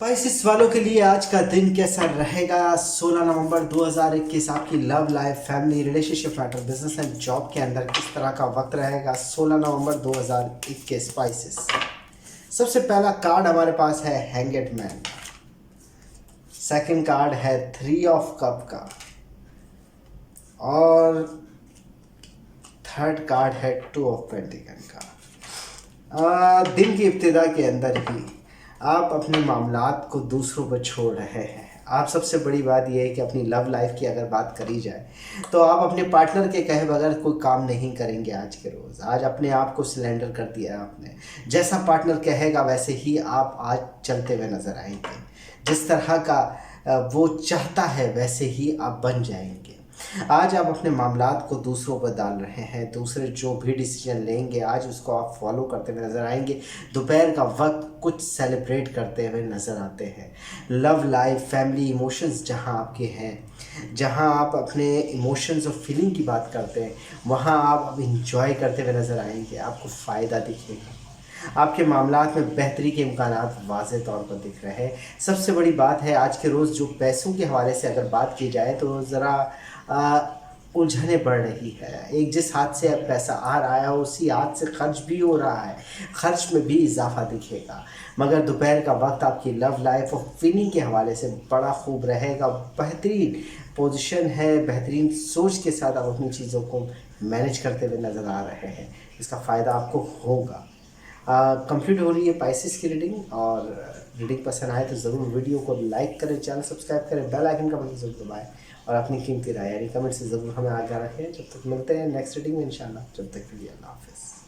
Pisces वालों के लिए आज का दिन कैसा रहेगा? 16 नवंबर 2021 आपकी love life, family, relationship matter, business and job के अंदर किस तरह का वक्त रहेगा? 16 नवंबर 2021 स्पाइसिस। सबसे पहला कार्ड हमारे पास है हैंगड मैन। सेकंड कार्ड है 3 ऑफ कप का और थर्ड कार्ड है 2 ऑफ पेंटिकल का। दिन की इब्तिदा के अंदर ही आप अपने मामलात को दूसरों पर छोड़ रहे हैं। आप सबसे बड़ी बात यह है कि अपनी लव लाइफ की अगर बात करी जाए तो आप अपने पार्टनर के कहे बगैर कोई काम नहीं करेंगे। आज के रोज़ आज अपने आप को सिलेंडर कर दिया है आपने। जैसा पार्टनर कहेगा वैसे ही आप आज चलते हुए नज़र आएंगे। जिस तरह का वो चाहता है वैसे ही आप बन जाएंगे। आज आप अपने मामलात को दूसरों पर डाल रहे हैं। दूसरे जो भी डिसीजन लेंगे आज उसको आप फॉलो करते हुए नज़र आएंगे। दोपहर का वक्त कुछ सेलिब्रेट करते हुए नज़र आते हैं। लव लाइफ, फैमिली, इमोशंस जहां आपके हैं, जहां आप अपने इमोशंस और फीलिंग की बात करते हैं वहां आप अब इंजॉय करते हुए नज़र आएंगे। आपको फ़ायदा दिखेगा। आपके मामलात में बेहतरी के इम्कानात वाज़ेह तौर पर दिख रहे हैं। सबसे बड़ी बात है आज के रोज़ जो पैसों के हवाले से अगर बात की जाए तो ज़रा उलझने बढ़ रही है। एक जिस हाथ से अब पैसा आ रहा है उसी हाथ से खर्च भी हो रहा है। खर्च में भी इजाफा दिखेगा। मगर दोपहर का वक्त आपकी लव लाइफ और फीलिंग के हवाले से बड़ा खूब रहेगा। बेहतरीन पोजीशन है। बेहतरीन सोच के साथ आप अपनी चीज़ों को मैनेज करते हुए नज़र आ रहे हैं। इसका फ़ायदा आपको होगा। कंप्लीट हो रही है स्पाइसिस की रीडिंग। और रीडिंग पसंद आए तो ज़रूर वीडियो को लाइक करें, चैनल सब्सक्राइब करें, बेल आइकन का बटन ज़रूर दबाएं और अपनी कीमती राय यानी कमेंट से ज़रूर हमें आगाह रखें। जब तक मिलते हैं नेक्स्ट रीडिंग में इंशाल्लाह। जब तक के लिए अल्लाह हाफ़िज़।